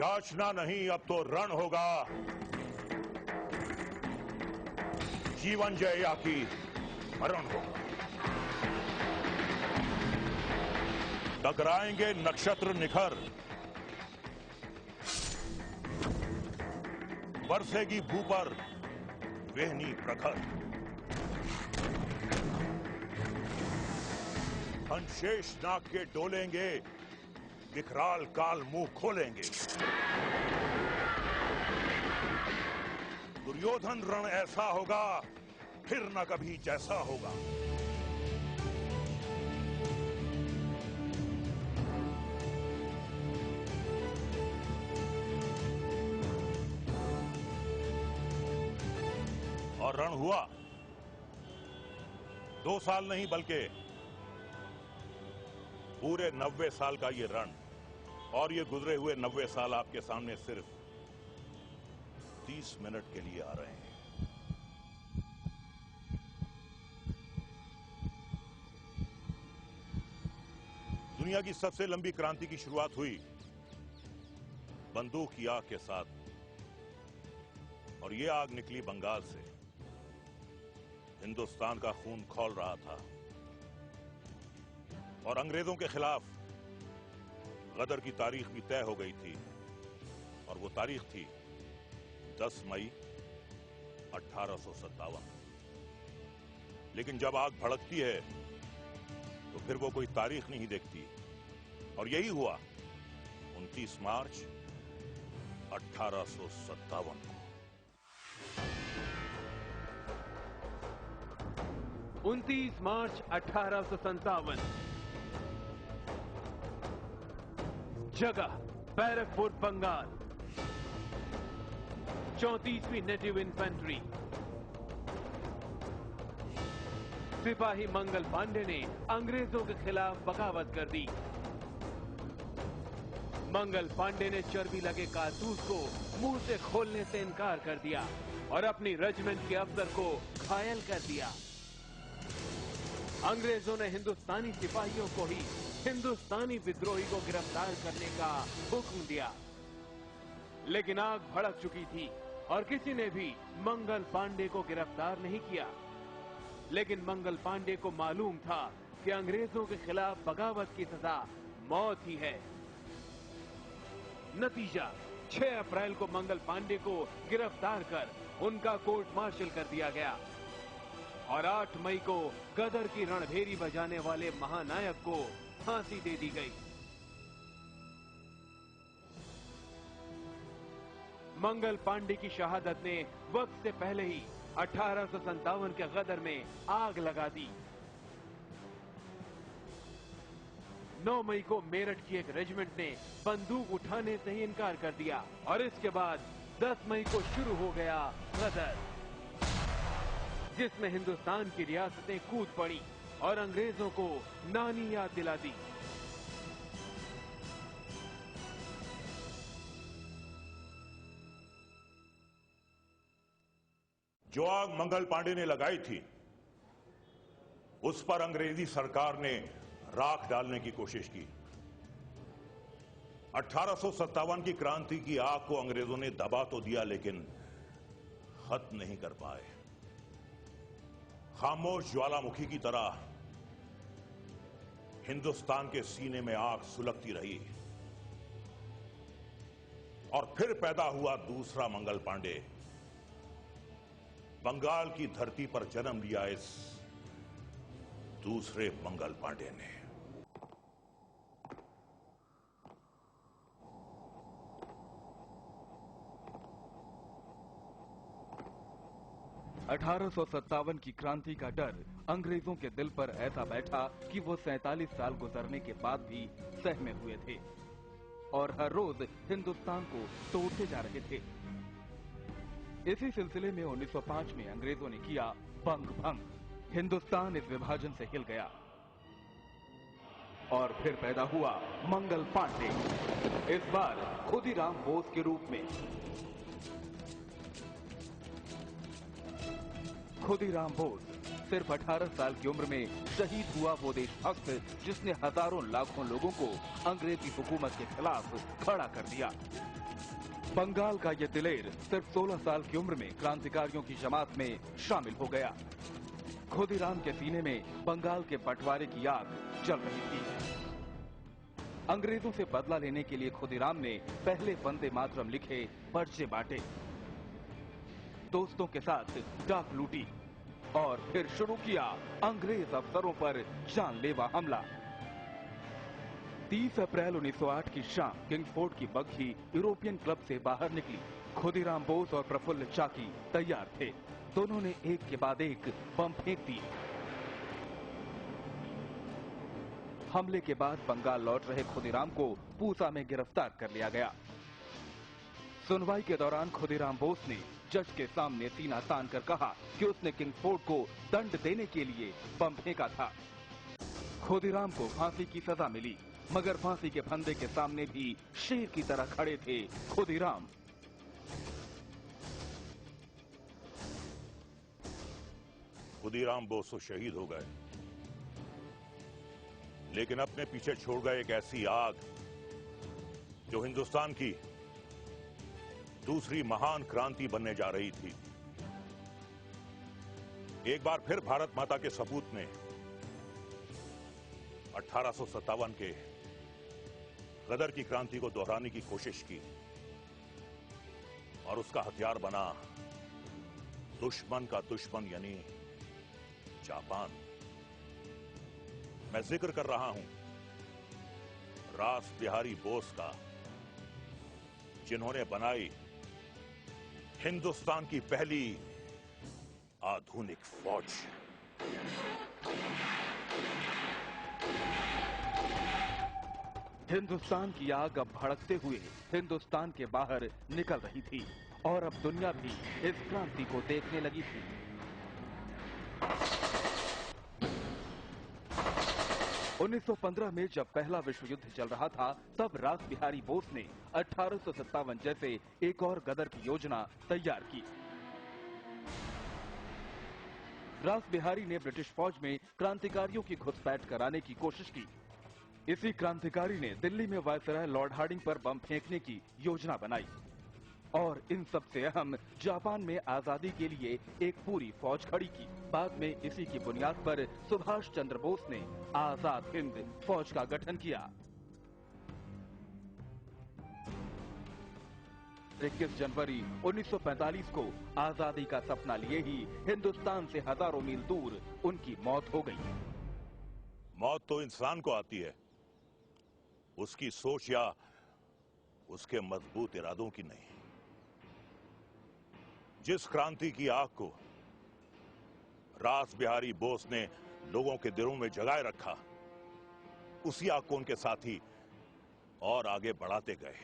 याचना नहीं, अब तो रण होगा। जीवन जय या की मरण होगा। टकराएंगे नक्षत्र निखर, बरसेगी भू पर वेहनी प्रखर। अंशेष नाग के डोलेंगे, विकराल काल मुंह खोलेंगे। दुर्योधन रण ऐसा होगा, फिर न कभी जैसा होगा। और रण हुआ 2 साल नहीं, बल्कि पूरे 90 साल का ये रण। और ये गुजरे हुए 90 साल आपके सामने सिर्फ 30 मिनट के लिए आ रहे हैं। दुनिया की सबसे लंबी क्रांति की शुरुआत हुई बंदूक की आग के साथ, और ये आग निकली बंगाल से। हिंदुस्तान का खून खौल रहा था और अंग्रेजों के खिलाफ गदर की तारीख भी तय हो गई थी। और वो तारीख थी 10 मई 1857। लेकिन जब आग भड़कती है तो फिर वो कोई तारीख नहीं देखती, और यही हुआ 29 मार्च 1857 को। 29 मार्च 1857। जगह बैरकपुर, बंगाल। 34वीं नेटिव इन्फेंट्री। सिपाही मंगल पांडे ने अंग्रेजों के खिलाफ बगावत कर दी। मंगल पांडे ने चर्बी लगे कारतूस को मुंह से खोलने से इनकार कर दिया और अपनी रेजिमेंट के अफसर को घायल कर दिया। अंग्रेजों ने हिंदुस्तानी सिपाहियों को ही हिंदुस्तानी विद्रोही को गिरफ्तार करने का हुक्म दिया। लेकिन आग भड़क चुकी थी और किसी ने भी मंगल पांडे को गिरफ्तार नहीं किया। लेकिन मंगल पांडे को मालूम था कि अंग्रेजों के खिलाफ बगावत की सजा मौत ही है। नतीजा 6 अप्रैल को मंगल पांडे को गिरफ्तार कर उनका कोर्ट मार्शल कर दिया गया और 8 मई को गदर की रणभेरी बजाने वाले महानायक को फांसी दे दी गई। मंगल पांडे की शहादत ने वक्त से पहले ही 1857 के गदर में आग लगा दी। 9 मई को मेरठ की एक रेजिमेंट ने बंदूक उठाने से ही इनकार कर दिया और इसके बाद 10 मई को शुरू हो गया गदर, जिसमें हिंदुस्तान की रियासतें कूद पड़ी और अंग्रेजों को नानी याद दिला दी। जो आग मंगल पांडे ने लगाई थी, उस पर अंग्रेजी सरकार ने राख डालने की कोशिश की। 1857 की क्रांति की आग को अंग्रेजों ने दबा तो दिया, लेकिन खत्म नहीं कर पाए। खामोश ज्वालामुखी की तरह हिंदुस्तान के सीने में आग सुलगती रही और फिर पैदा हुआ दूसरा मंगल पांडे। बंगाल की धरती पर जन्म लिया इस दूसरे मंगल पांडे ने। (1857) की क्रांति का डर अंग्रेजों के दिल पर ऐसा बैठा कि वो 47 साल गुजरने के बाद भी सहमे हुए थे और हर रोज हिंदुस्तान को तोड़ते जा रहे थे। इसी सिलसिले में 1905 में अंग्रेजों ने किया बंग भंग। हिंदुस्तान इस विभाजन से हिल गया और फिर पैदा हुआ मंगल पांडे, इस बार खुदीराम बोस के रूप में। खुदीराम बोस सिर्फ 18 साल की उम्र में शहीद हुआ वो देशभक्त जिसने हजारों लाखों लोगों को अंग्रेजी हुकूमत के खिलाफ खड़ा कर दिया। बंगाल का ये दिलेर सिर्फ 16 साल की उम्र में क्रांतिकारियों की जमात में शामिल हो गया। खुदीराम के सीने में बंगाल के बंटवारे की आग जल रही थी। अंग्रेजों से बदला लेने के लिए खुदीराम ने पहले वंदे मातरम लिखे पर्चे बांटे, दोस्तों के साथ डाक लूटी और फिर शुरू किया अंग्रेज अफसरों पर जानलेवा हमला। 30 अप्रैल 1908 की शाम किंग्सफोर्ड की बग्घी यूरोपियन क्लब से बाहर निकली। खुदीराम बोस और प्रफुल्ल चाकी तैयार थे। दोनों ने एक के बाद एक बम फेंक दिए। हमले के बाद बंगाल लौट रहे खुदीराम को पूसा में गिरफ्तार कर लिया गया। सुनवाई के दौरान खुदीराम बोस ने जज के सामने सीना तान कर कहा कि उसने किंग्सफोर्ड को दंड देने के लिए बम फेंका था। खुदीराम को फांसी की सजा मिली, मगर फांसी के फंदे के सामने भी शेर की तरह खड़े थे खुदीराम। खुदीराम बोस तो शहीद हो गए, लेकिन अपने पीछे छोड़ गए एक ऐसी आग जो हिंदुस्तान की दूसरी महान क्रांति बनने जा रही थी। एक बार फिर भारत माता के सपूत ने 1857 के गदर की क्रांति को दोहराने की कोशिश की और उसका हथियार बना दुश्मन का दुश्मन यानी जापान। मैं जिक्र कर रहा हूं रास बिहारी बोस का, जिन्होंने बनाई हिंदुस्तान की पहली आधुनिक फौज। हिंदुस्तान की आग अब भड़कते हुए हिंदुस्तान के बाहर निकल रही थी और अब दुनिया भी इस क्रांति को देखने लगी थी। 1915 में जब पहला विश्व युद्ध चल रहा था, तब रास बिहारी बोस ने 1857 जैसे एक और गदर की योजना तैयार की। रास बिहारी ने ब्रिटिश फौज में क्रांतिकारियों की घुसपैठ कराने की कोशिश की। इसी क्रांतिकारी ने दिल्ली में वायसराय लॉर्ड हार्डिंग पर बम फेंकने की योजना बनाई और इन सबसे अहम जापान में आजादी के लिए एक पूरी फौज खड़ी की। बाद में इसी की बुनियाद पर सुभाष चंद्र बोस ने आजाद हिंद फौज का गठन किया। 21 जनवरी 1945 को आजादी का सपना लिए ही हिंदुस्तान से हजारों मील दूर उनकी मौत हो गई। मौत तो इंसान को आती है, उसकी सोच या उसके मजबूत इरादों की नहीं। जिस क्रांति की आग को रास बिहारी बोस ने लोगों के दिलों में जगाए रखा, उसी आग को उनके साथी और आगे बढ़ाते गए।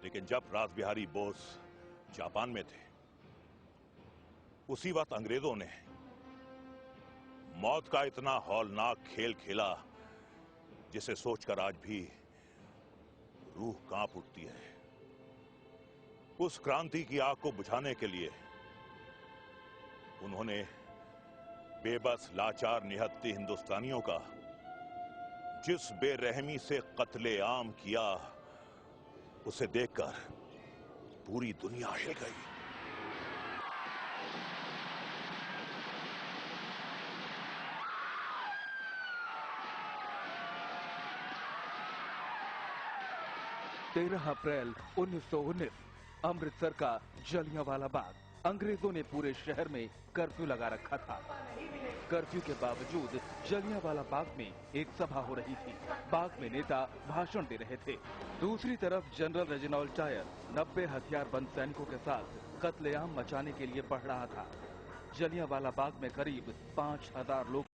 लेकिन जब रास बिहारी बोस जापान में थे, उसी वक्त अंग्रेजों ने मौत का इतना हौलनाक खेल खेला जिसे सोचकर आज भी रूह कांप उठती है। उस क्रांति की आग को बुझाने के लिए उन्होंने बेबस लाचार निहत्थे हिंदुस्तानियों का जिस बेरहमी से कत्ले-आम किया, उसे देखकर पूरी दुनिया हिल गई। तेरह अप्रैल 1919 अमृतसर का जलियांवाला बाग। अंग्रेजों ने पूरे शहर में कर्फ्यू लगा रखा था। कर्फ्यू के बावजूद जलियांवाला बाग में एक सभा हो रही थी। बाग में नेता भाषण दे रहे थे। दूसरी तरफ जनरल रेजिनाल्ड डायर 90 हथियारबंद सैनिकों के साथ कत्लेआम मचाने के लिए बढ़ रहा था। जलियांवाला बाग में करीब 5000 लोग